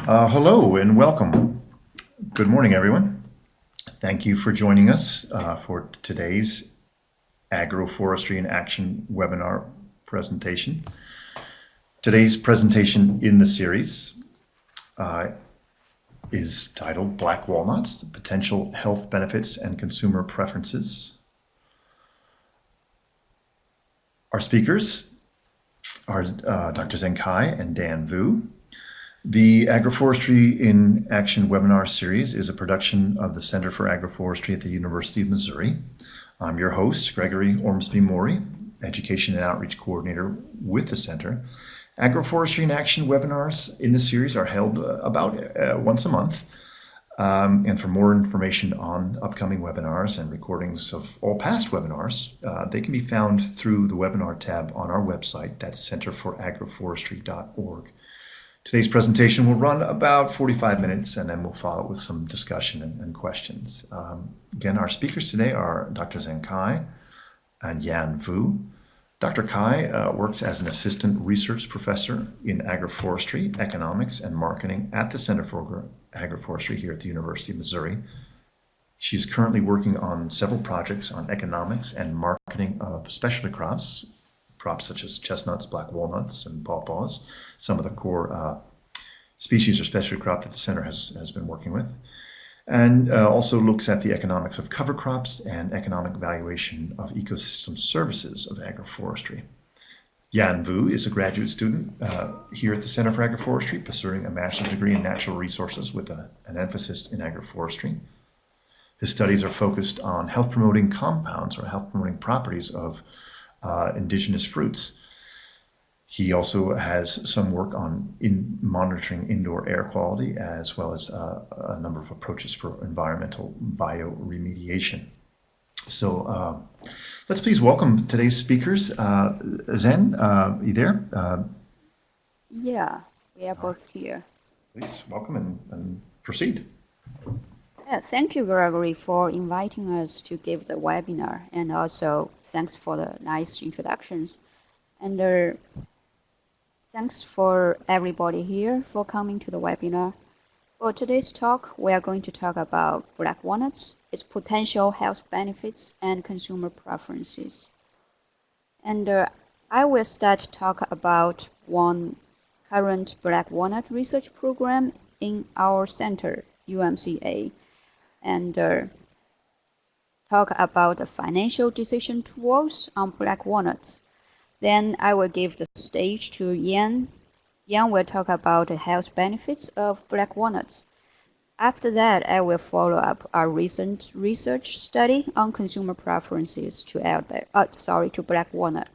Hello and welcome. Good morning, everyone. Thank you for joining us for today's Agroforestry in Action webinar presentation. Today's presentation in the series is titled Black Walnuts, the Potential Health Benefits and Consumer Preferences. Our speakers are Dr. Zhen and Dan Vu. The Agroforestry in Action webinar series is a production of the Center for Agroforestry at the University of Missouri. I'm your host, Gregory Ormsby-Maury, Education and Outreach Coordinator with the Center. Agroforestry in Action webinars in this series are held about once a month. And for more information on upcoming webinars and recordings of all past webinars, they can be found through the webinar tab on our website. That's centerforagroforestry.org. Today's presentation will run about 45 minutes, and then we'll follow with some discussion and questions. Again, our speakers today are Dr. Zhen and Yan Vu. Dr. Kai works as an assistant research professor in agroforestry, economics, and marketing at the Center for Agroforestry here at the University of Missouri. She's currently working on several projects on economics and marketing of specialty crops such as chestnuts, black walnuts, and pawpaws, some of the core species or specialty crop that the Center has been working with. And also looks at the economics of cover crops and economic valuation of ecosystem services of agroforestry. Yan Vu is a graduate student here at the Center for Agroforestry, pursuing a master's degree in natural resources with an emphasis in agroforestry. His studies are focused on health promoting compounds or health promoting properties of indigenous fruits. He also has some work on monitoring indoor air quality, as well as a number of approaches for environmental bioremediation. So let's please welcome today's speakers. Zhen, you there? Yeah, we are both here. Please welcome and proceed. Yeah, thank you, Gregory, for inviting us to give the webinar, and also thanks for the nice introductions. And thanks for everybody here for coming to the webinar. For today's talk, we are going to talk about black walnuts, its potential health benefits and consumer preferences. And I will start to talk about one current black walnut research program in our center, UMCA, and talk about the financial decision tools on black walnuts. Then I will give the stage to Yan. Yan will talk about the health benefits of black walnuts. After that, I will follow up our recent research study on consumer preferences to black walnut.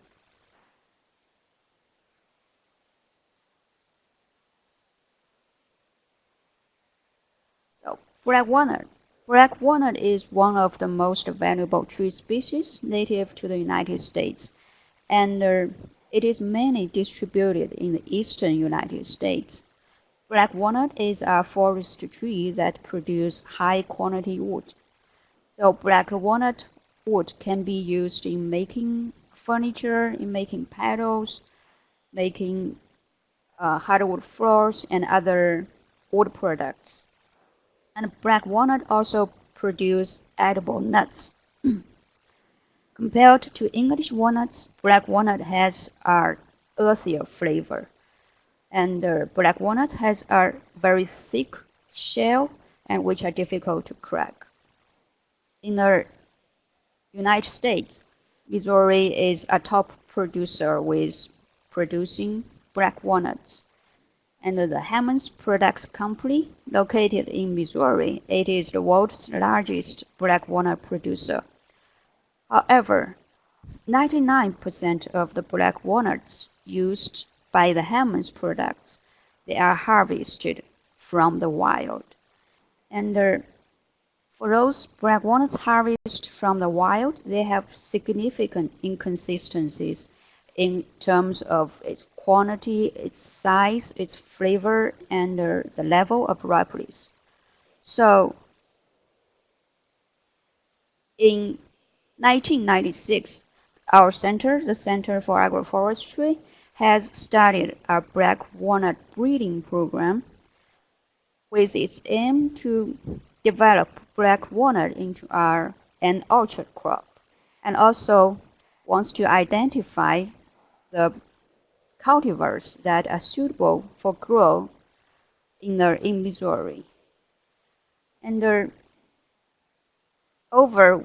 So, black walnut. Black walnut is one of the most valuable tree species native to the United States, and it is mainly distributed in the eastern United States. Black walnut is a forest tree that produces high-quality wood. So black walnut wood can be used in making furniture, in making pedals, making hardwood floors, and other wood products. And black walnut also produce edible nuts. Compared to English walnuts, black walnut has an earthier flavor. And black walnuts has a very thick shell and which are difficult to crack. In the United States, Missouri is a top producer with producing black walnuts. And the Hammond's Products Company, located in Missouri, it is the world's largest black walnut producer. However, 99% of the black walnuts used by the Hammond's products, they are harvested from the wild. And for those black walnuts harvested from the wild, they have significant inconsistencies in terms of its quantity, its size, its flavor, and the level of ripeness. So in 1996, our center, the Center for Agroforestry, has started a black walnut breeding program with its aim to develop black walnut into an orchard crop, and also wants to identify the cultivars that are suitable for growth in Missouri. And over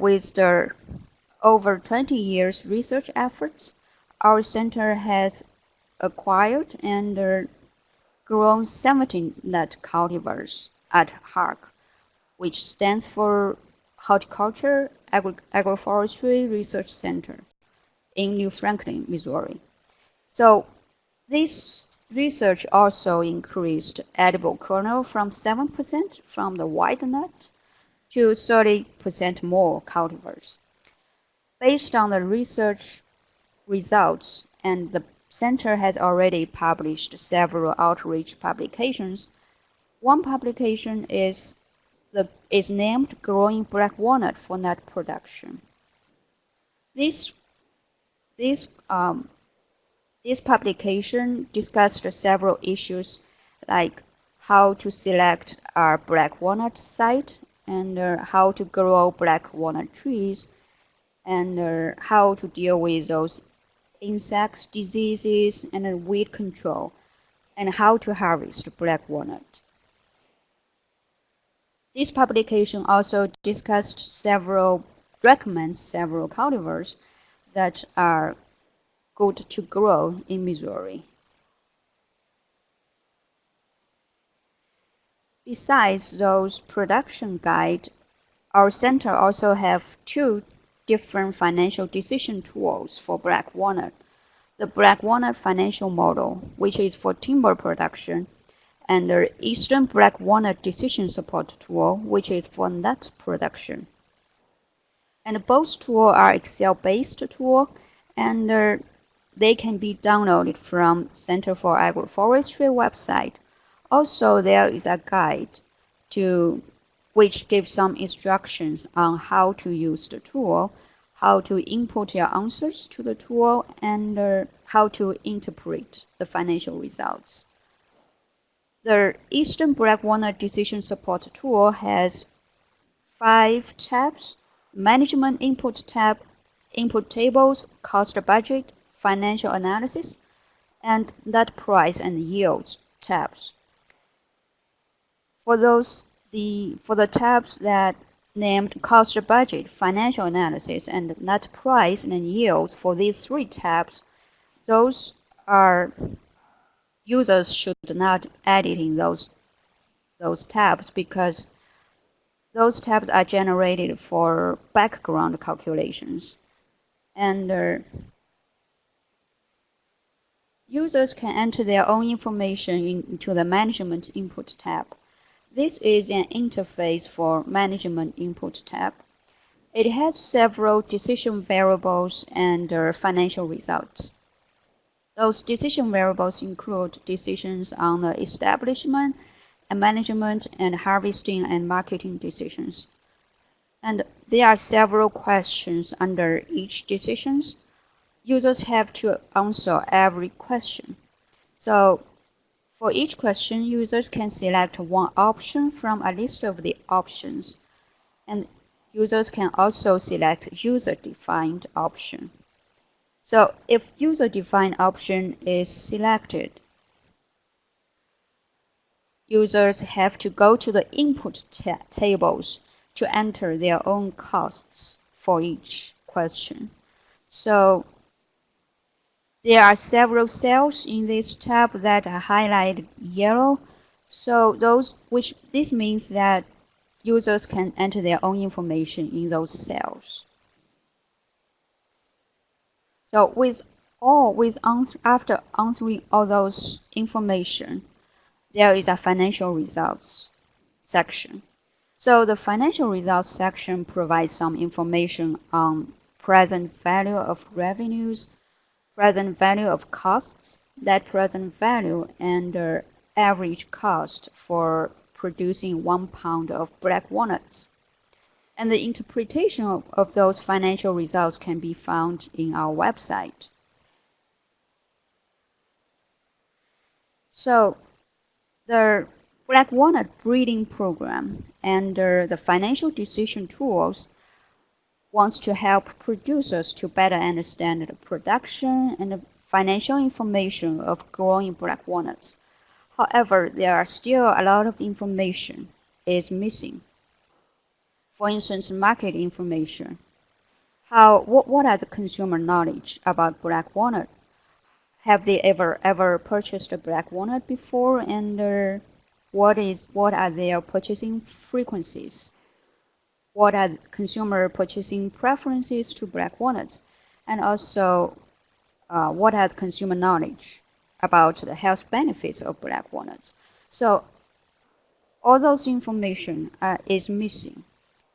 20 years research efforts, our center has acquired and grown 17 nut cultivars at HARC, which stands for Horticulture Agroforestry Research Center in New Franklin, Missouri. So this research also increased edible kernel from 7% from the white nut to 30% more cultivars. Based on the research results, and the center has already published several outreach publications. One publication is named Growing Black Walnut for Nut Production. This publication discussed several issues like how to select our black walnut site, and how to grow black walnut trees, and how to deal with those insects, diseases, and weed control, and how to harvest black walnut. This publication also recommends several cultivars that are good to grow in Missouri. Besides those production guides, our center also have two different financial decision tools for black walnut. The black walnut financial model, which is for timber production, and the Eastern Black Walnut Decision Support Tool, which is for nut production. And both tools are Excel-based tools, and they can be downloaded from Center for Agroforestry website. Also, there is a guide which gives some instructions on how to use the tool, how to input your answers to the tool, and how to interpret the financial results. The Eastern Black Walnut Decision Support Tool has 5 tabs: Management Input tab, Input Tables, Cost Budget, Financial Analysis, and Nut Price and Yields tabs. For the tabs that named Cost Budget, Financial Analysis, and Nut Price and Yields, for these 3 tabs, those are users should not edit in those tabs, because those tabs are generated for background calculations, and users can enter their own information into the Management Input tab. This is an interface for Management Input tab. It has several decision variables and financial results. Those decision variables include decisions on the establishment and management and harvesting and marketing decisions. And there are several questions under each decision. Users have to answer every question. So for each question, users can select one option from a list of the options, and users can also select user-defined option. So if user-defined option is selected, users have to go to the input tables to enter their own costs for each question. So there are several cells in this tab that are highlighted yellow. So this means that users can enter their own information in those cells. So after answering all those information, there is a financial results section. So the financial results section provides some information on present value of revenues, present value of costs, net present value, and average cost for producing 1 pound of black walnuts. And the interpretation of those financial results can be found in our website. So the black walnut breeding program and the financial decision tools wants to help producers to better understand the production and the financial information of growing black walnuts. However, there are still a lot of information is missing. For instance, market information. What are the consumer knowledge about black walnut? Have they ever purchased a black walnut before, and what are their purchasing frequencies? What are consumer purchasing preferences to black walnuts? And also, what are the consumer knowledge about the health benefits of black walnuts? So all those information is missing,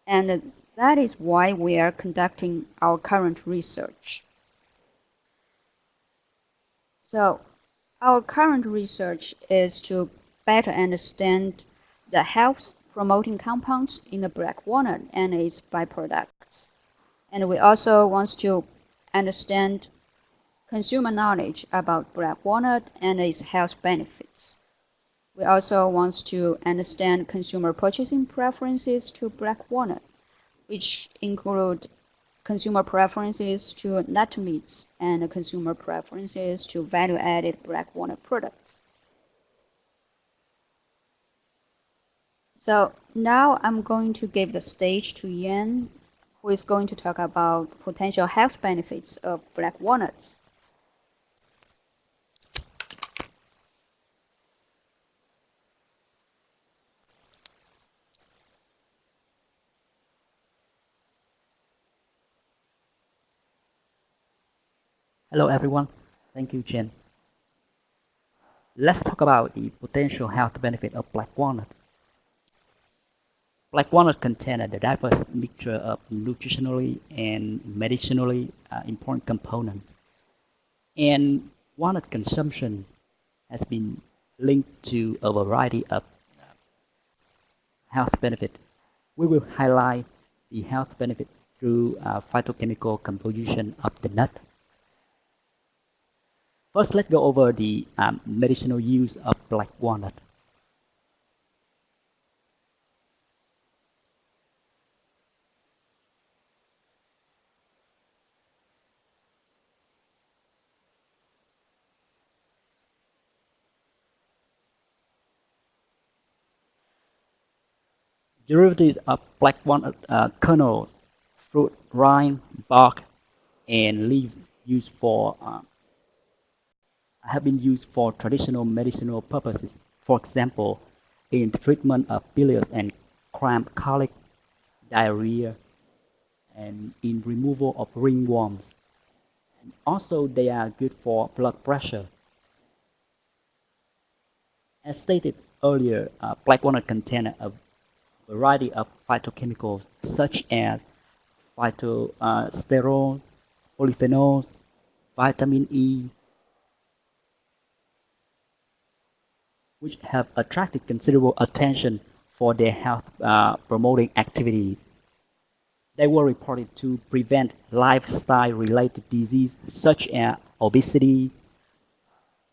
and that is why we are conducting our current research. So our current research is to better understand the health promoting compounds in the black walnut and its byproducts. And we also want to understand consumer knowledge about black walnut and its health benefits. We also want to understand consumer purchasing preferences to black walnut, which include consumer preferences to nut meats and consumer preferences to value-added black walnut products. So now I'm going to give the stage to Yan, who is going to talk about potential health benefits of black walnuts. Hello everyone, thank you Zhen. Let's talk about the potential health benefit of black walnut. Black walnut contain a diverse mixture of nutritionally and medicinally important components. And walnut consumption has been linked to a variety of health benefits. We will highlight the health benefit through phytochemical composition of the nut. First, let's go over the medicinal use of black walnut. Derivatives of black walnut kernels, fruit, rind, bark, and leaves used for have been used for traditional medicinal purposes. For example, in the treatment of bilious and cramp colic, diarrhea, and in removal of ringworms. And also, they are good for blood pressure. As stated earlier, black walnut contain a variety of phytochemicals such as phytosterols, polyphenols, vitamin E, which have attracted considerable attention for their health promoting activities. They were reported to prevent lifestyle-related disease such as obesity,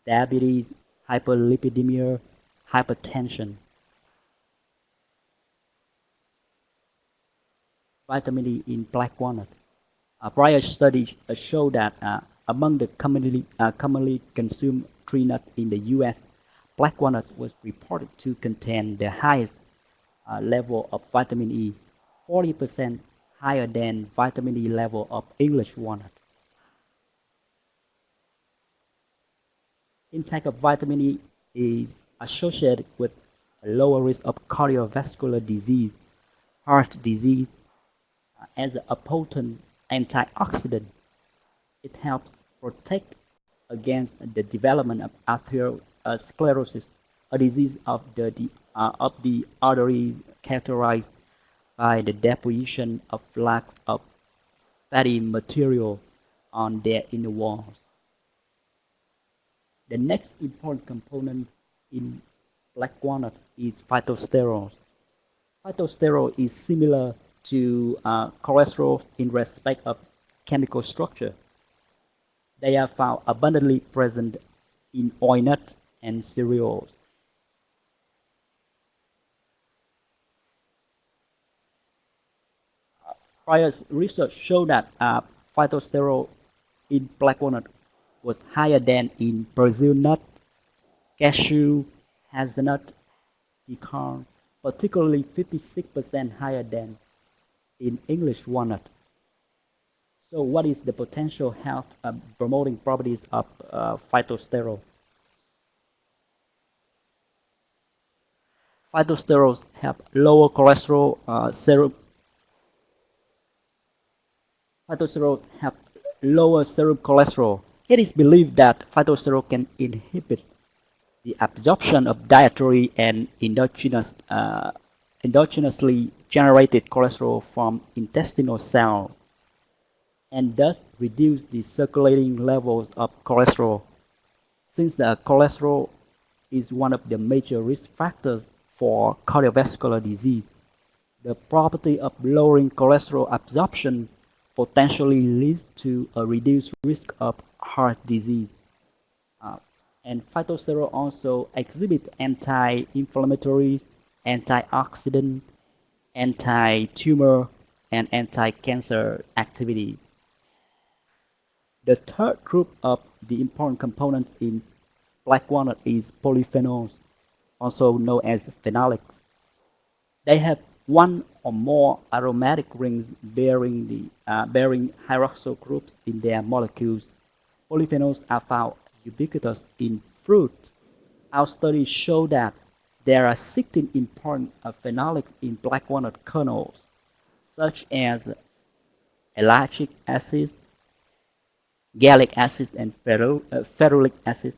diabetes, hyperlipidemia, hypertension. Vitamin E in black walnut. Prior studies show that among the commonly consumed tree nuts in the U.S., black walnuts was reported to contain the highest level of vitamin E, 40% higher than vitamin E level of English walnut. Intake of vitamin E is associated with a lower risk of cardiovascular disease, heart disease. As a potent antioxidant, it helps protect against the development of atherosclerosis, a disease of the arteries characterized by the deposition of lax of fatty material on their inner walls. The next important component in black walnut is phytosterols. Phytosterol is similar to cholesterol in respect of chemical structure. They are found abundantly present in walnuts and cereals. Prior research showed that phytosterol in black walnut was higher than in Brazil nut, cashew, hazelnut, pecan, particularly 56% higher than in English walnut. So what is the potential health promoting properties of phytosterol? Phytosterols have lower cholesterol serum. Phytosterols have lower serum cholesterol. It is believed that phytosterol can inhibit the absorption of dietary and endogenously generated cholesterol from intestinal cells, and thus reduce the circulating levels of cholesterol. Since the cholesterol is one of the major risk factors for cardiovascular disease, the property of lowering cholesterol absorption potentially leads to a reduced risk of heart disease. And phytosterol also exhibit anti-inflammatory, antioxidant, anti-tumor, and anti-cancer activities. The third group of the important components in black walnut is polyphenols, also known as phenolics. They have one or more aromatic rings bearing hydroxyl groups in their molecules. Polyphenols are found ubiquitous in fruits. Our studies show that there are 16 important phenolics in black walnut kernels, such as ellagic acid, gallic acid, and ferulic acid.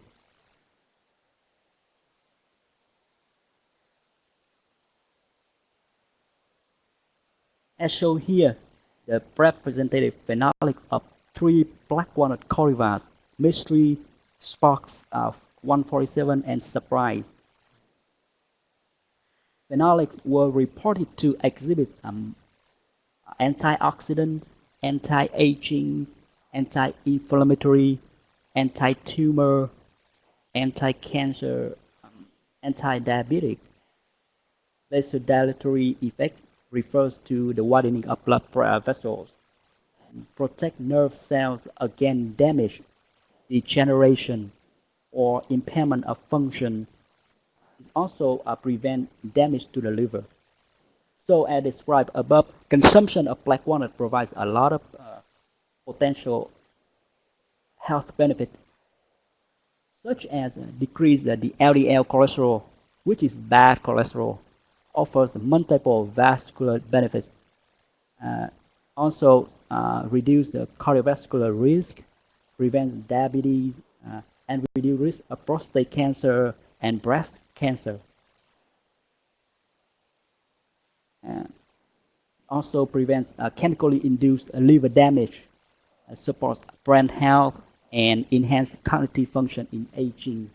As shown here, the representative phenolics of 3 black walnut cultivars, Mystery, Sparks 147, and Surprise. Phenolics were reported to exhibit antioxidant, anti-aging, anti-inflammatory, anti-tumor, anti-cancer, anti-diabetic. Vasodilatory effects refers to the widening of blood vessels, and protect nerve cells against damage, degeneration, or impairment of function. It also prevent damage to the liver. So as described above, consumption of black walnut provides a lot of potential health benefits, such as decrease the LDL cholesterol, which is bad cholesterol, offers multiple vascular benefits. Also reduce the cardiovascular risk, prevents diabetes, and reduce risk of prostate cancer and breast cancer. Also prevents chemically induced liver damage, supports brain health, and enhance cognitive function in aging.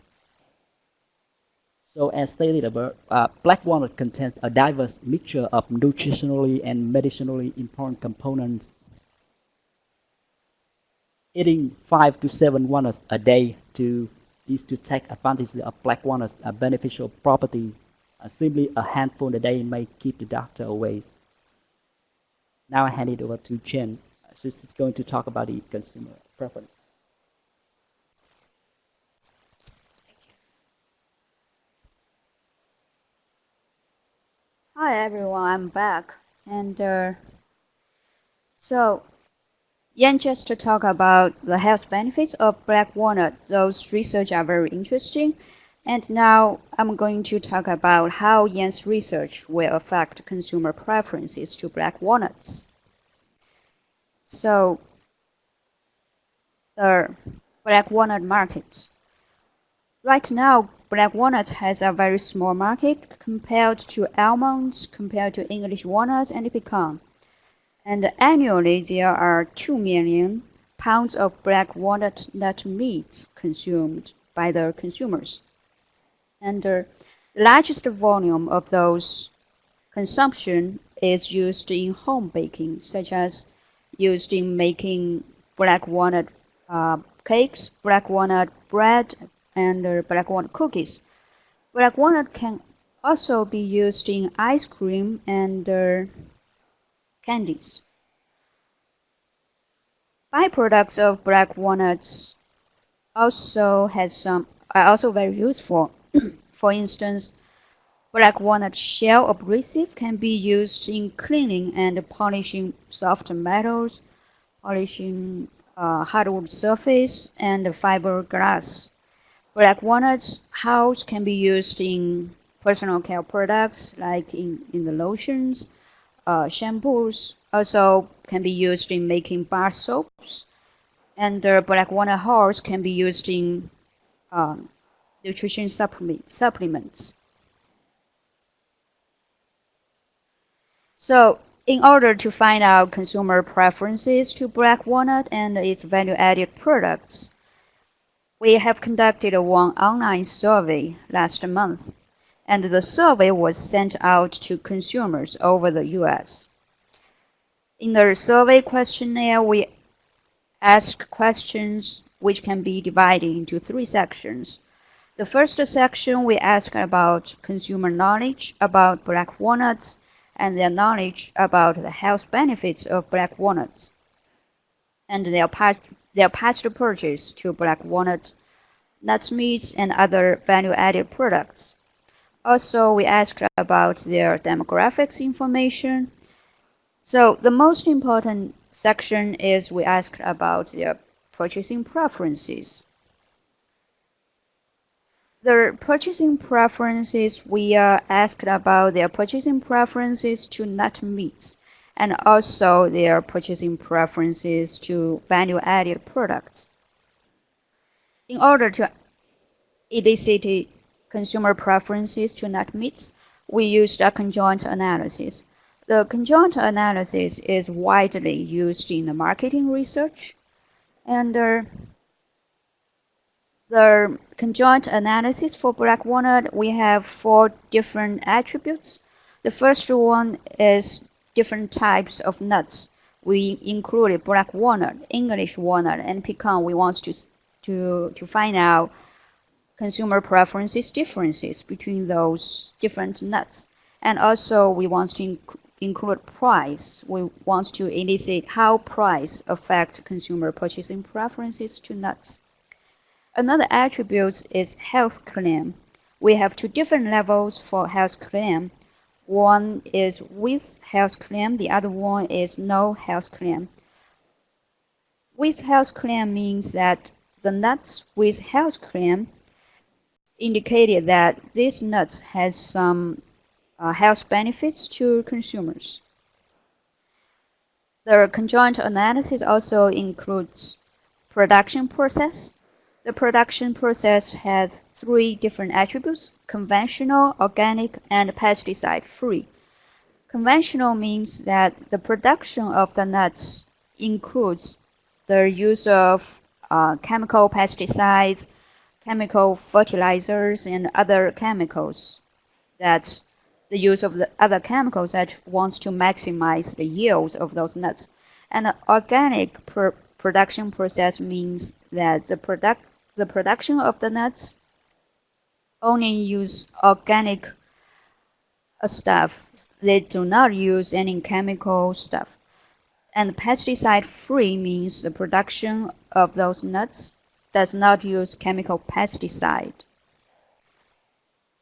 So as stated above, black walnut contains a diverse mixture of nutritionally and medicinally important components. Eating 5 to 7 walnuts a day is to take advantage of black walnuts' beneficial properties. Simply a handful a day may keep the doctor away. Now I hand it over to Zhen. She's going to talk about the consumer preference. Hi everyone, I'm back. And so, Yan just to talk about the health benefits of black walnut. Those research are very interesting. And now I'm going to talk about how Yan's research will affect consumer preferences to black walnuts. So, the black walnut markets. Right now, black walnut has a very small market compared to almonds, compared to English walnuts and pecan. And annually, there are 2 million pounds of black walnut nut meats consumed by the consumers. And the largest volume of those consumption is used in home baking, such as used in making black walnut cakes, black walnut bread, and black walnut cookies. Black walnut can also be used in ice cream and candies. Byproducts of black walnuts are also very useful. For instance, black walnut shell abrasive can be used in cleaning and polishing soft metals, polishing hardwood surface, and fiberglass. Black walnuts hulls can be used in personal care products like in the lotions, shampoos. Also can be used in making bar soaps. And black walnut hulls can be used in nutrition supplements. So in order to find out consumer preferences to black walnut and its value-added products, we have conducted one online survey last month, and the survey was sent out to consumers over the US. In the survey questionnaire, we asked questions which can be divided into 3 sections. The first section, we asked about consumer knowledge about black walnuts and their knowledge about the health benefits of black walnuts and their past purchase to black walnut, nuts meats, and other value-added products. Also, we asked about their demographics information. So the most important section is we asked about their purchasing preferences. The purchasing preferences, we asked about their purchasing preferences to nut meats and also their purchasing preferences to value-added products. In order to elicit consumer preferences to nut meats, we used a conjoint analysis. The conjoint analysis is widely used in the marketing research, and the conjoint analysis for black walnut, we have 4 different attributes. The first one is different types of nuts. We included black walnut, English walnut, and pecan. We want to find out consumer preferences differences between those different nuts. And also we want to include price. We want to elicit how price affects consumer purchasing preferences to nuts. Another attribute is health claim. We have 2 different levels for health claim. One is with health claim, the other one is no health claim. With health claim means that the nuts with health claim indicated that these nuts has some health benefits to consumers. The conjoint analysis also includes production process. The production process has 3 different attributes: conventional, organic, and pesticide-free. Conventional means that the production of the nuts includes the use of chemical pesticides, chemical fertilizers, and other chemicals. That's the use of the other chemicals that wants to maximize the yields of those nuts. And the organic production process means that the production of the nuts only use organic stuff. They do not use any chemical stuff. And pesticide-free means the production of those nuts does not use chemical pesticide.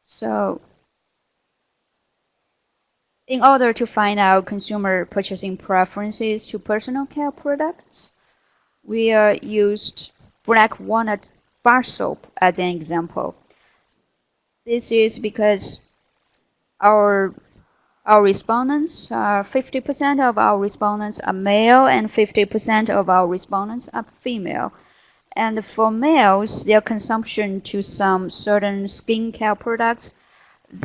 So, in order to find out consumer purchasing preferences to personal care products, we used black walnut bar soap as an example. This is because our respondents are 50% of our respondents are male and 50% of our respondents are female. And for males, their consumption to some certain skincare products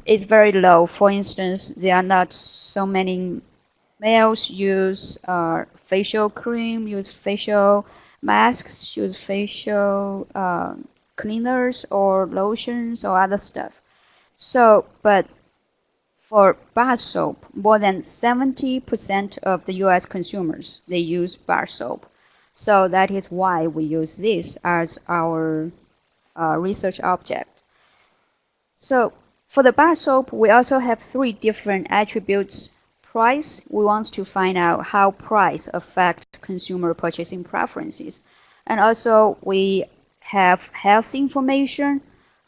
is very low. For instance, there are not so many males use facial cream, use facial masks, use facial cleaners or lotions or other stuff. So, but for bar soap, more than 70% of the US consumers, they use bar soap. So that is why we use this as our research object. So for the bar soap, we also have 3 different attributes. Price, we want to find out how price affects consumer purchasing preferences. And also we have health information,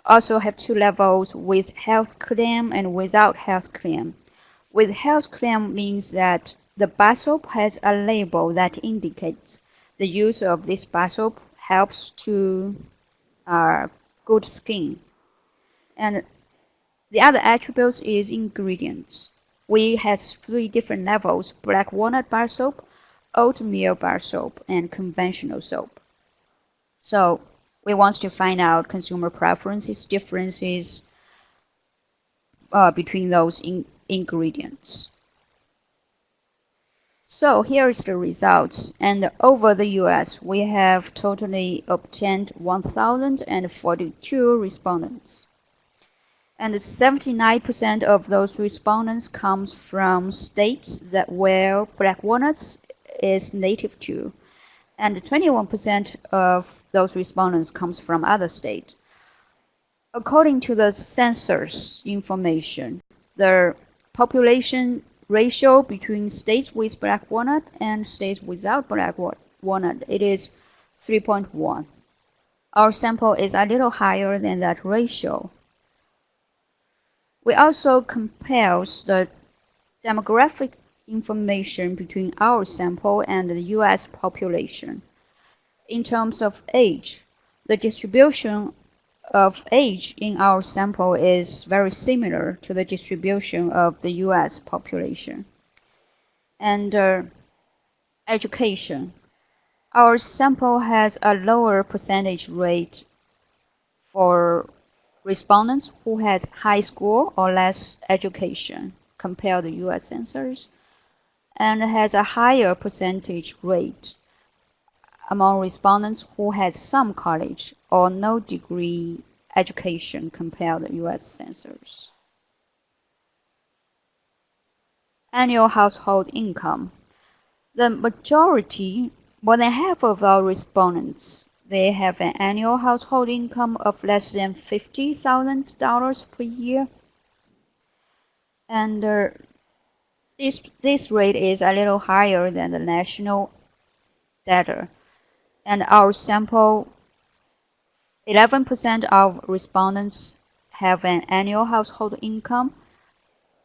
also have 2 levels with health claim and without health claim. With health claim means that the bar soap has a label that indicates the use of this bar soap helps to good skin. And the other attributes is ingredients. We have 3 different levels: black walnut bar soap, oatmeal bar soap, and conventional soap. So we want to find out consumer preferences, differences between those ingredients. So here is the results, and over the US we have totally obtained 1,042 respondents. And 79% of those respondents comes from states that where black walnuts is native to, and 21% of those respondents comes from other states. According to the census information, the population ratio between states with black walnut and states without black walnut, it is 3.1. Our sample is a little higher than that ratio. We also compare the demographic information between our sample and the US population. In terms of age, the distribution of age in our sample is very similar to the distribution of the US population. And education. Our sample has a lower percentage rate for respondents who has high school or less education compared to US census, and has a higher percentage rate among respondents who has some college or no degree education compared to US census. Annual household income. The majority, more than half of our respondents, they have an annual household income of less than $50,000 per year. And this rate is a little higher than the national data. And our sample, 11% of respondents have an annual household income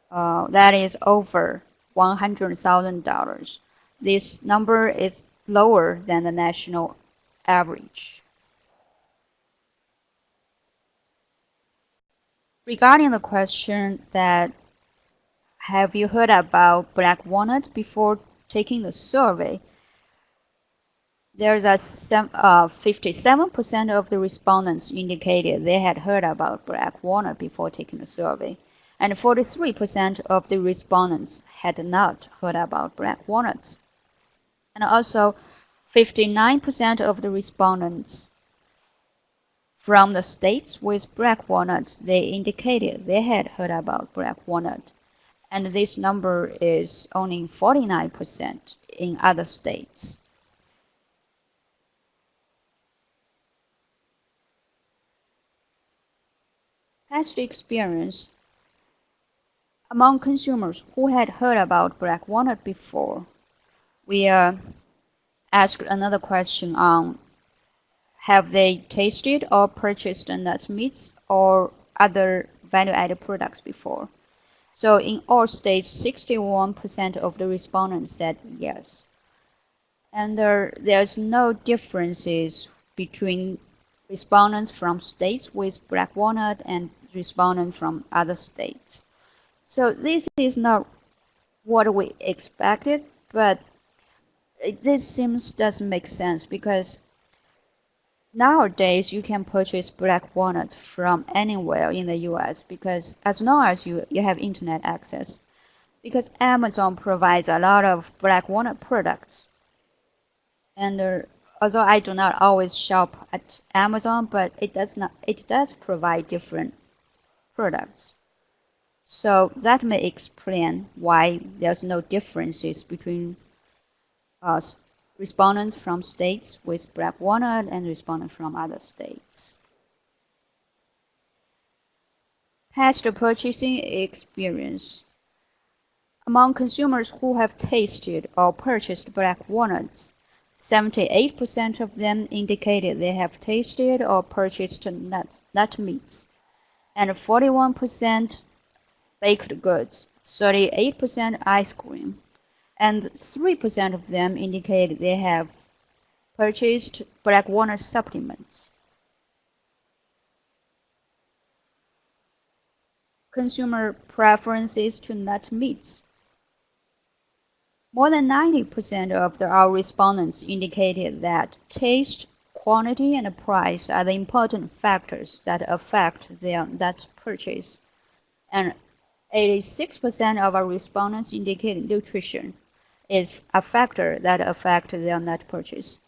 that is over $100,000. This number is lower than the national average. Regarding the question that have you heard about black walnut before taking the survey, there's a 57% of the respondents indicated they had heard about black walnut before taking the survey, and 43% of the respondents had not heard about black walnuts. And also 59% of the respondents from the states with black walnuts, they indicated they had heard about black walnut. And this number is only 49% in other states. Past experience. Among consumers who had heard about black walnut before, we asked another question on have they tasted or purchased nuts meats or other value-added products before. So in all states, 61% of the respondents said yes. And there's no differences between respondents from states with black walnut and respondents from other states. So this is not what we expected, but this seems doesn't make sense because nowadays you can purchase black walnuts from anywhere in the US because as long as you have internet access, because Amazon provides a lot of black walnut products. And although I do not always shop at Amazon, but it does provide different products. So that may explain why there's no differences between respondents from states with black walnut and respondents from other states. Past purchasing experience. Among consumers who have tasted or purchased black walnuts, 78% of them indicated they have tasted or purchased nut meats, and 41% baked goods, 38% ice cream, and 3% of them indicated they have purchased black walnut supplements. Consumer preferences to nut meats. More than 90% of our respondents indicated that taste, quantity, and price are the important factors that affect their nut purchase. And 86% of our respondents indicated nutrition is a factor that affects their nut purchase.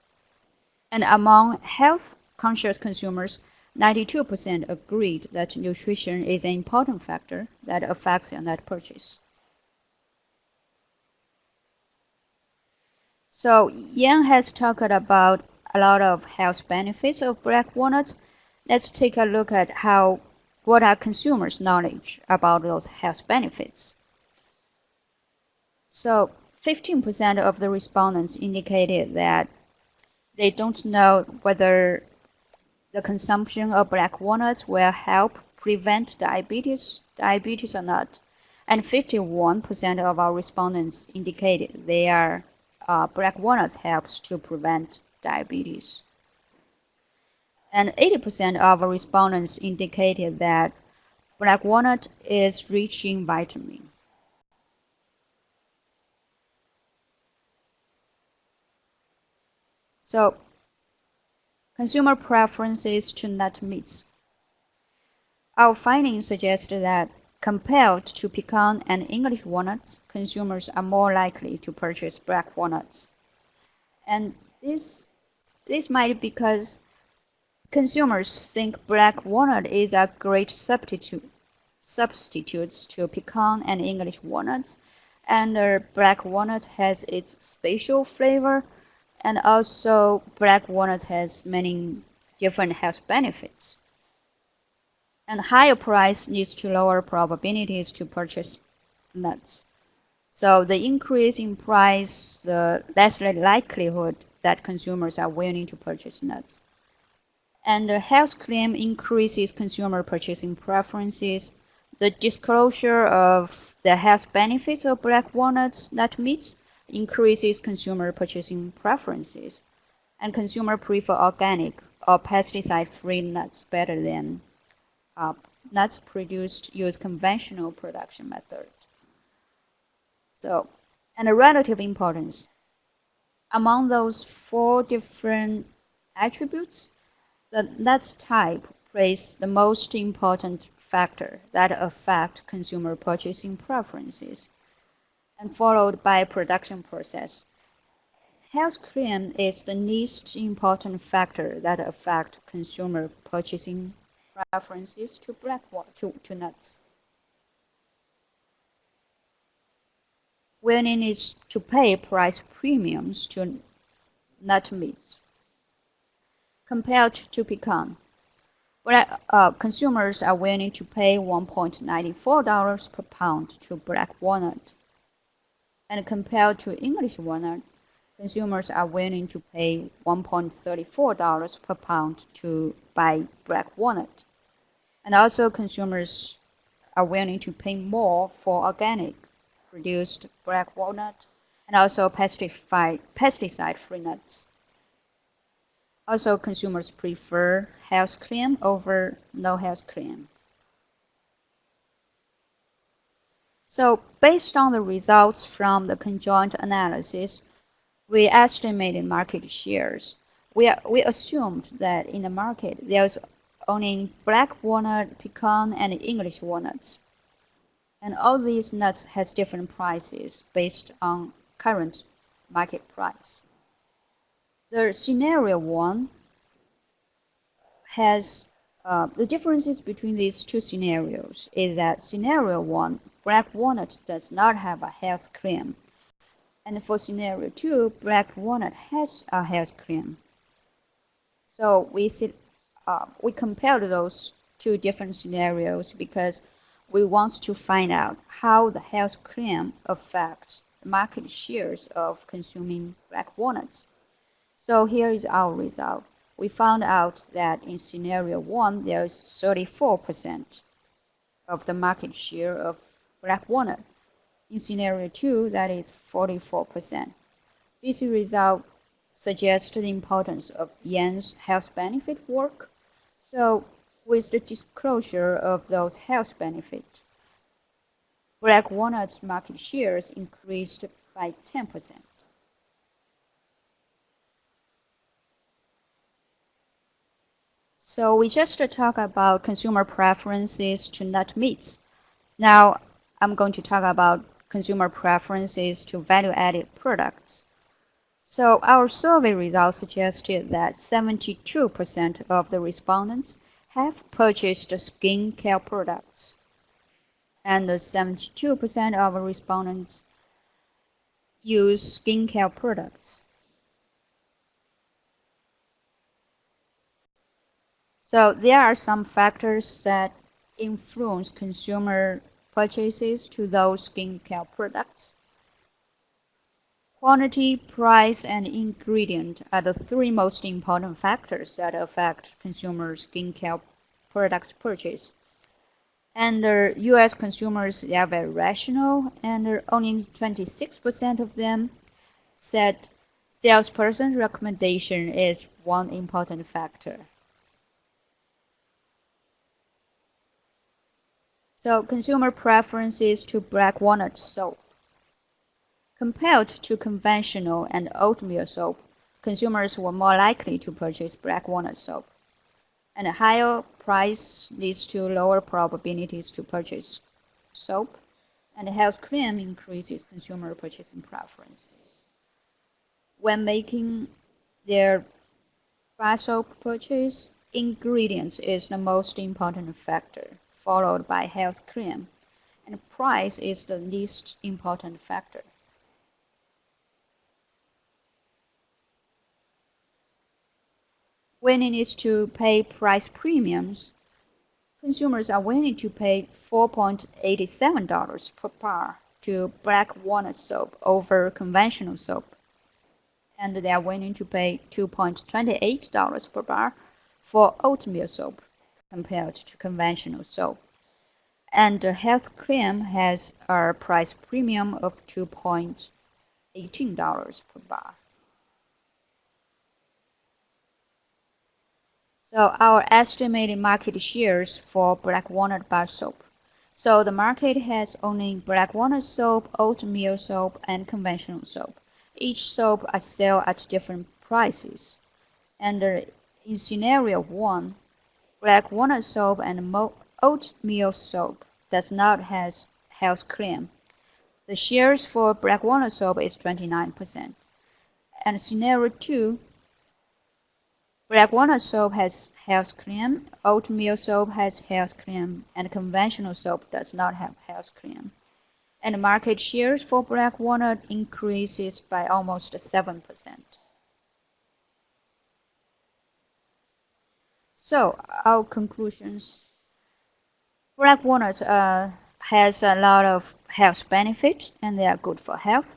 And among health-conscious consumers, 92% agreed that nutrition is an important factor that affects their nut purchase. So Yang has talked about a lot of health benefits of black walnuts. Let's take a look at what are consumers' knowledge about those health benefits. So 15% of the respondents indicated that they don't know whether the consumption of black walnuts will help prevent diabetes or not. And 51% of our respondents indicated black walnuts helps to prevent diabetes. And 80% of our respondents indicated that black walnut is rich in vitamin. So, consumer preferences to nut meats. Our findings suggest that compared to pecan and English walnuts, consumers are more likely to purchase black walnuts. And this might be because consumers think black walnut is a great substitute to pecan and English walnuts, and black walnut has its special flavor, and also black walnut has many different health benefits. And higher price leads to lower probabilities to purchase nuts. So the increase in price, the less likelihood that consumers are willing to purchase nuts. And the health claim increases consumer purchasing preferences. The disclosure of the health benefits of black walnuts nut meats increases consumer purchasing preferences. And consumers prefer organic or pesticide-free nuts better than nuts produced use conventional production method. So, and the relative importance. Among those 4 different attributes, the nuts type plays the most important factor that affect consumer purchasing preferences, and followed by production process. Health claim is the least important factor that affect consumer purchasing preferences to nuts. Willingness to pay price premiums to nut meats. Compared to pecan, consumers are willing to pay $1.94 per pound to black walnut. And compared to English walnut, consumers are willing to pay $1.34 per pound to buy black walnut. And also consumers are willing to pay more for organic produced black walnut and also pesticide-free nuts. Also, consumers prefer health claim over no health claim. So, based on the results from the conjoint analysis, we estimated market shares. We assumed that in the market there's only black walnut, pecan, and English walnuts. And all these nuts has different prices based on current market price. The scenario 1 has the differences between these 2 scenarios is that scenario 1, black walnut does not have a health claim. And for scenario 2, black walnut has a health claim. So we compared those two different scenarios because we want to find out how the health claim affects the market shares of consuming black walnuts. So here is our result. We found out that in scenario 1, there's 34% of the market share of black walnut. In scenario 2, that is 44%. This result suggests the importance of Yan's health benefit work. So with the disclosure of those health benefits, black walnuts market shares increased by 10%. So we just talked about consumer preferences to nut meats. Now I'm going to talk about consumer preferences to value-added products. So our survey results suggested that 72% of the respondents have purchased skin care products, and 72% of respondents use skincare products. So there are some factors that influence consumer purchases to those skincare products. Quantity, price, and ingredient are the three most important factors that affect consumer skincare product purchase. And US consumers, they are very rational, and only 26% of them said salesperson recommendation is one important factor. So consumer preferences to black walnut soap. Compared to conventional and oatmeal soap, consumers were more likely to purchase black walnut soap. And a higher price leads to lower probabilities to purchase soap, and a health claim increases consumer purchasing preferences. When making their bar soap purchase, ingredients is the most important factor, followed by health claim, and price is the least important factor. Willingness to pay price premiums. Consumers are willing to pay $4.87 per bar to black walnut soap over conventional soap, and they are willing to pay $2.28 per bar for oatmeal soap compared to conventional soap. And the health claim has a price premium of $2.18 per bar. So our estimated market shares for black walnut bar soap. So the market has only black walnut soap, oatmeal soap, and conventional soap. Each soap are sold at different prices. And in scenario 1, black walnut soap and oatmeal soap does not have health claim. The shares for black walnut soap is 29%. And scenario 2, black walnut soap has health claim, oatmeal soap has health claim, and conventional soap does not have health claim. And market shares for black walnut increases by almost 7%. So our conclusions. Black walnuts has a lot of health benefits and they are good for health.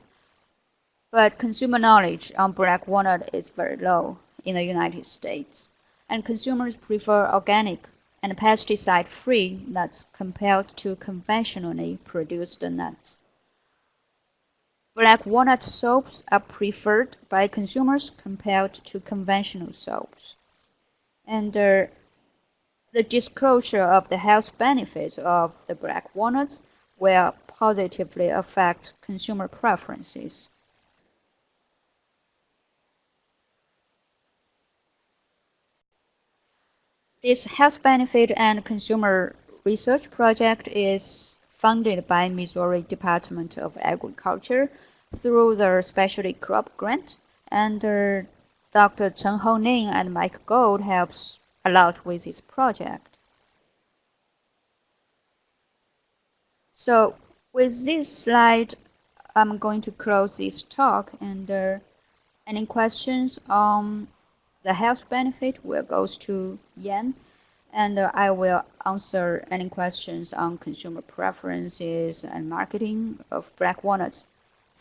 But consumer knowledge on black walnut is very low in the United States, and consumers prefer organic and pesticide-free nuts compared to conventionally produced nuts. Black walnut soaps are preferred by consumers compared to conventional soaps. And the disclosure of the health benefits of the black walnuts will positively affect consumer preferences. This health benefit and consumer research project is funded by Missouri Department of Agriculture through the Specialty Crop Grant, and Dr. Chen Ho-Ning and Mike Gold helps a lot with this project. So with this slide, I'm going to close this talk, and any questions on the health benefit will goes to Yan, and I will answer any questions on consumer preferences and marketing of black walnuts.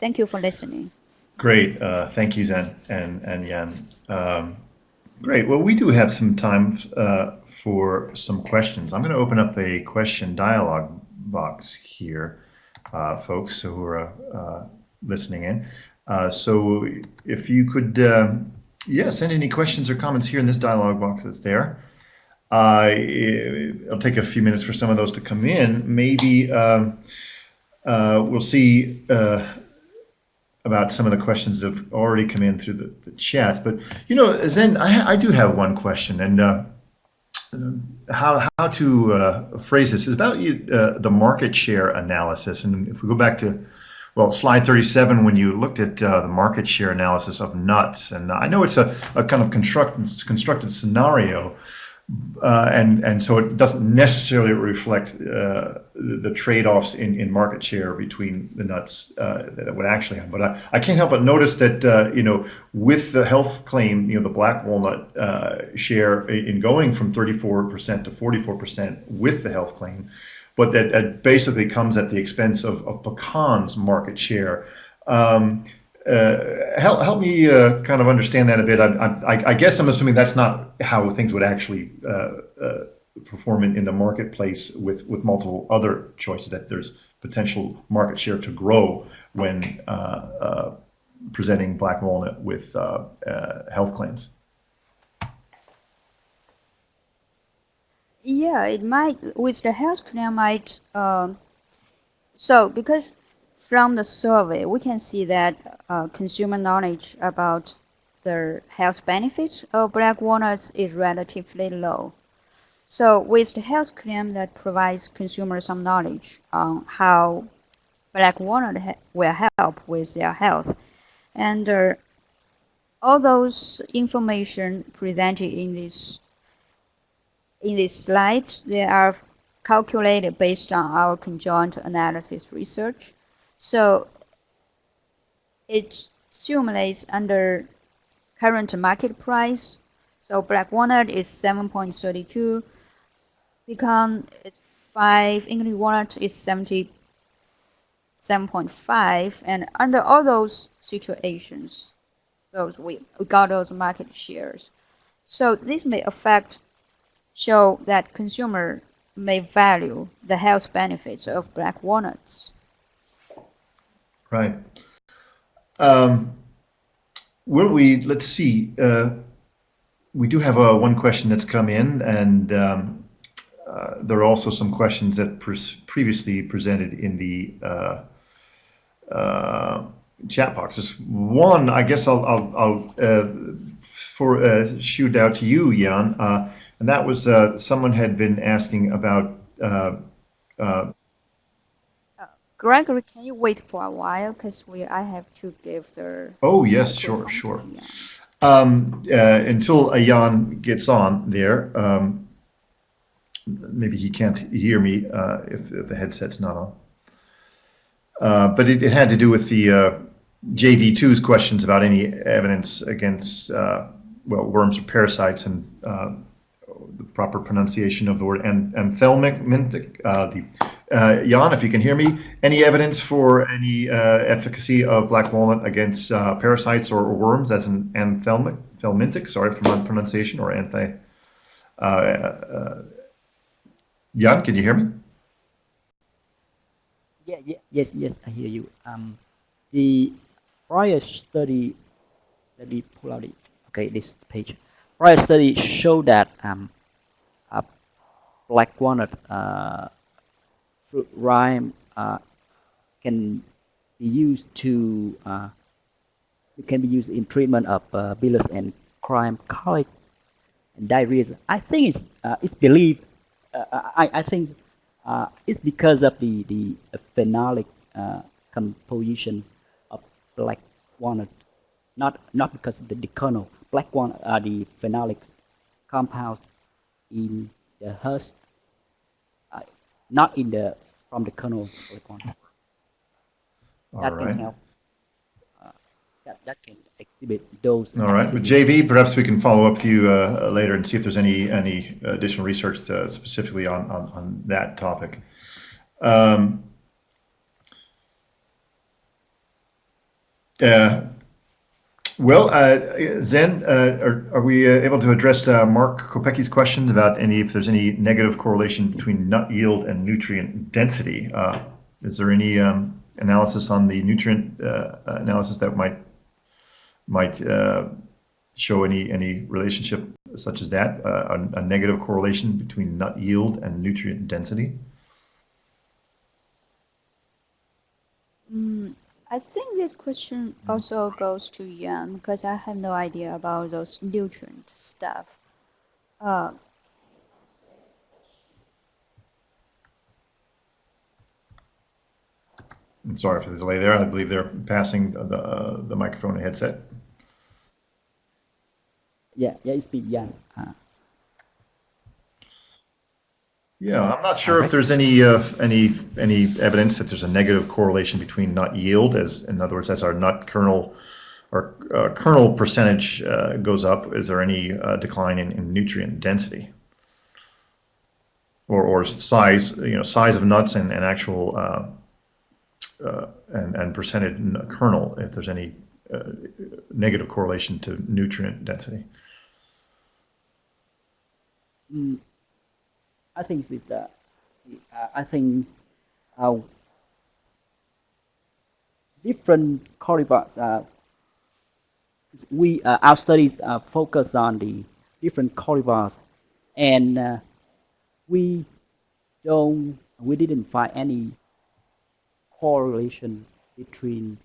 Thank you for listening. Great. Thank you, Zhen and Yan. Great. Well, we do have some time for some questions. I'm going to open up a question dialogue box here, folks who are listening in. So if you could, send any questions or comments here in this dialogue box that's there. It'll take a few minutes for some of those to come in. Maybe we'll see about some of the questions that have already come in through the chats. But, Zhen, I do have one question, and how to phrase this is about the market share analysis. And if we go back to, slide 37, when you looked at the market share analysis of nuts, and I know it's a kind of constructed scenario, and so it doesn't necessarily reflect the trade-offs in market share between the nuts that it would actually have. But I can't help but notice that with the health claim, the black walnut share in going from 34% to 44% with the health claim, but that basically comes at the expense of pecan's market share. Help me kind of understand that a bit. I guess I'm assuming that's not how things would actually perform in the marketplace with multiple other choices, that there's potential market share to grow when presenting black walnut with health claims. Yeah, it might, with the health claim might, so because from the survey, we can see that consumer knowledge about the health benefits of black walnuts is relatively low. So with the health claim that provides consumers some knowledge on how black walnut will help with their health, and all those information presented in this slide, they are calculated based on our conjoint analysis research. So it simulates under current market price. So black walnut is 7.32, pecan is 5, English walnut is 77.5, and under all those situations, we got those market shares. So this may show that consumer may value the health benefits of black walnuts. Right. Let's see. We do have one question that's come in, and there are also some questions that previously presented in the chat box. There's one, I guess I'll shoot out to you, Jan, and that was someone had been asking about. Gregory, can you wait for a while, because I have to give the. Oh yes, sure. Until Jan gets on there, maybe he can't hear me if the headset's not on. But it had to do with the JV2's questions about any evidence against worms or parasites, and the proper pronunciation of the word anthelmintic. Jan, if you can hear me, any evidence for any efficacy of black walnut against parasites or worms as an anthelmintic? Sorry for my pronunciation, or Jan, can you hear me? Yes, I hear you. The prior study, let me pull out this page. Prior study showed that black walnut fruit rind can be used in treatment of bilious and chronic colic and diarrhea. I think it's believed. I think it's because of the phenolic composition of black walnut, not because of the kernel. Black walnut are the phenolic compounds in the husk, not from the kernel of black walnut. All right. Can help. that can exhibit those All right. With activities. JV, perhaps we can follow up with you later and see if there's any additional research specifically on that topic. Um, Zhen, are we able to address Mark Kopecki's questions about if there's any negative correlation between nut yield and nutrient density? Is there any analysis on the nutrient analysis that might show any relationship such as that, a negative correlation between nut yield and nutrient density? I think this question also goes to Yan because I have no idea about those nutrient stuff. I'm sorry for the delay there. I believe they're passing the microphone and headset. Yeah, it's been Yan. Yeah, I'm not sure if there's any evidence that there's a negative correlation between nut yield, in other words, as our nut kernel or kernel percentage goes up, is there any decline in nutrient density or size? Size of nuts and actual and percentage kernel. If there's any negative correlation to nutrient density. I think it's that. I think different cultivars. Our studies focus on the different cultivars, and we didn't find any correlation between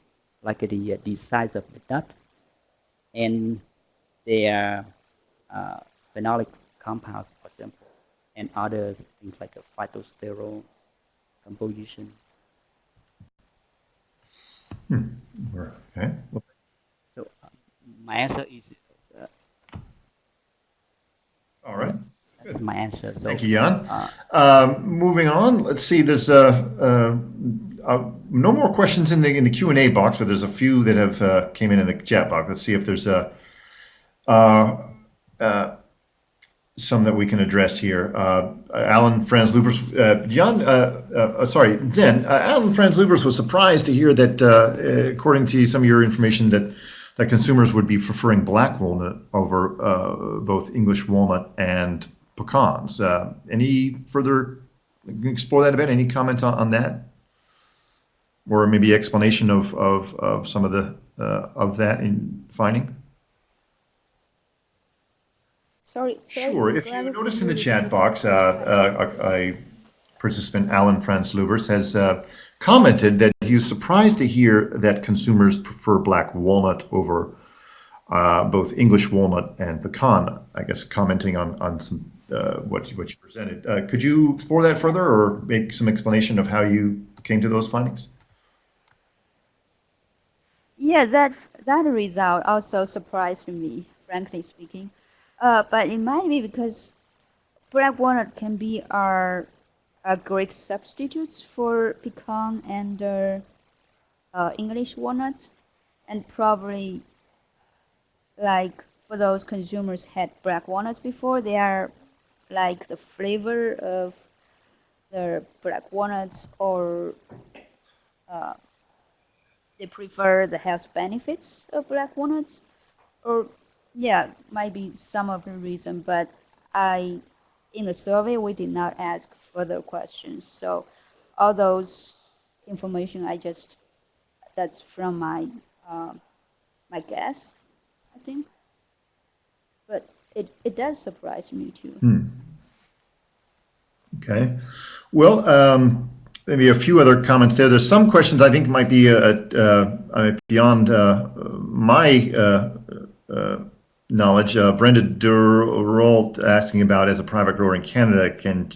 like the size of the nut and their phenolic compounds, for example, and other things like a phytosterol composition. Okay. So my answer is all right. That's my answer. So thank you, Jan. Moving on, let's see. There's no more questions in the Q&A box, but there's a few that have came in the chat box. Let's see if there's some that we can address here. Alan Franz Lubers, Zhen. Alan Franz Lubers was surprised to hear that, according to some of your information, that consumers would be preferring black walnut over both English walnut and pecans. Any further? Explore that a bit. Any comment on that, or maybe explanation of some of the of that in finding? Sorry. Sure. If you notice in the chat box, a participant, Alan Franz Lubers, has commented that he was surprised to hear that consumers prefer black walnut over both English walnut and pecan. I guess commenting on some what you presented. Could you explore that further, or make some explanation of how you came to those findings? Yeah, that result also surprised me, frankly speaking. But it might be because black walnut can be a great substitutes for pecan and English walnuts, and probably like for those consumers had black walnuts before, they are like the flavor of the black walnuts, or they prefer the health benefits of black walnuts, or yeah, might be some of the reason, but in the survey we did not ask further questions. So all those information that's from my guess, I think. But it does surprise me too. Okay. Well, maybe a few other comments there. There's some questions I think might be beyond my knowledge. Brenda Durrolt asking about, as a private grower in Canada, can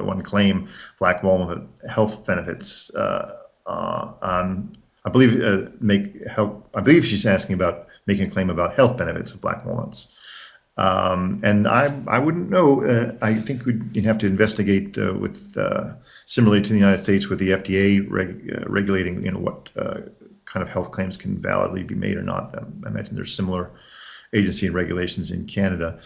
one claim black walnut health benefits? I believe she's asking about making a claim about health benefits of black walnuts. And I wouldn't know. I think you'd have to investigate similarly to the United States with the FDA regulating, what kind of health claims can validly be made or not. I imagine there's similar agency and regulations in Canada.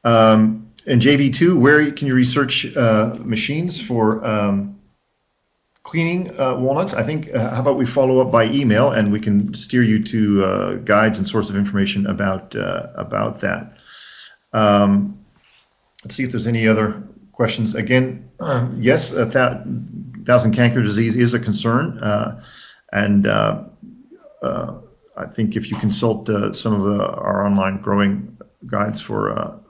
And JV2, where can you research machines for cleaning walnuts? I think, how about we follow up by email and we can steer you to guides and source of information about that. Let's see if there's any other questions. Again, yes, thousand canker disease is a concern, and I think if you consult some of our online growing guides for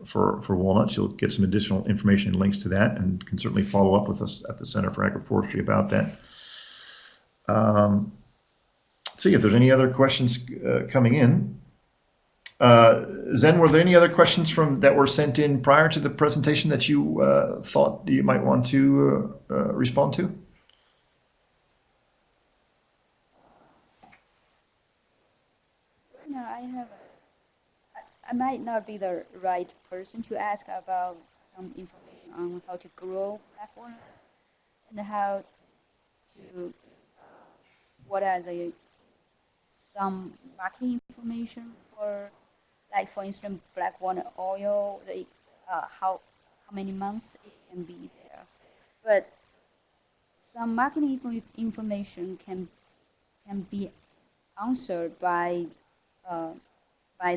walnuts, you'll get some additional information and links to that, and can certainly follow up with us at the Center for Agroforestry about that. Let's see if there's any other questions coming in. Zhen, were there any other questions that were sent in prior to the presentation that you thought you might want to respond to? No, I might not be the right person to ask about some information on how to grow black walnuts and what are some marketing information for, like for instance, black walnut oil, how many months it can be there. But some marketing information can be answered by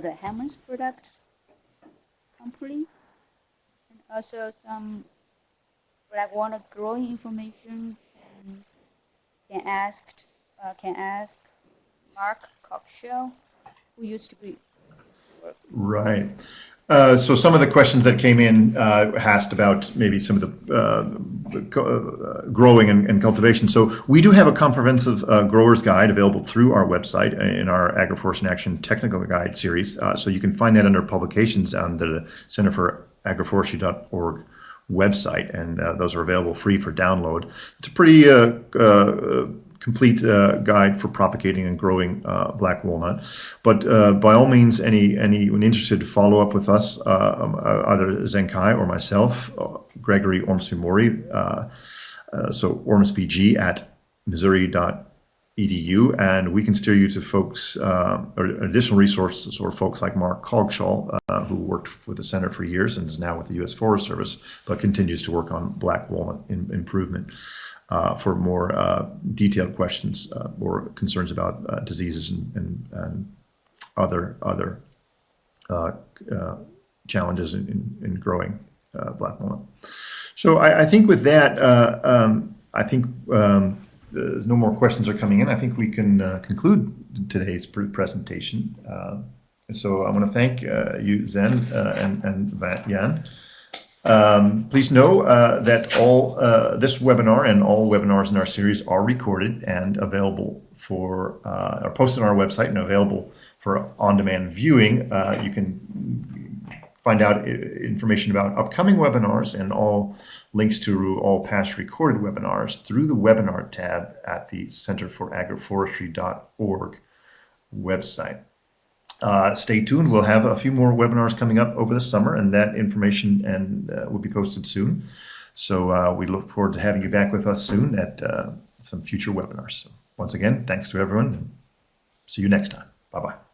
the Hammond's product company, and also some black walnut growing information can ask Mark Cockshell, who used to be. Right. So some of the questions that came in asked about maybe some of the growing and cultivation. So we do have a comprehensive grower's guide available through our website in our Agroforestry in Action Technical Guide series. So you can find that under publications on the Center for Agroforestry.org website, and those are available free for download. It's a pretty complete guide for propagating and growing black walnut. But by all means, anyone interested to follow up with us, either Zhen Kai or myself, Gregory Ormsby-Mori, so ormsbg@missouri.edu, and we can steer you to folks or additional resources or folks like Mark Coggshall, who worked with the Center for years and is now with the U.S. Forest Service, but continues to work on black walnut improvement. For more detailed questions or concerns about diseases and other challenges in growing black walnut. So I think with that, I think there's no more questions are coming in. I think we can conclude today's presentation. So I want to thank you, Zhen, and Yan. Please know that all this webinar and all webinars in our series are recorded and available are posted on our website and available for on-demand viewing. You can find out information about upcoming webinars and all links to all past recorded webinars through the webinar tab at the Center for Agroforestry.org website. Stay tuned. We'll have a few more webinars coming up over the summer, and that information will be posted soon. So we look forward to having you back with us soon at some future webinars. So once again, thanks to everyone, and see you next time. Bye-bye.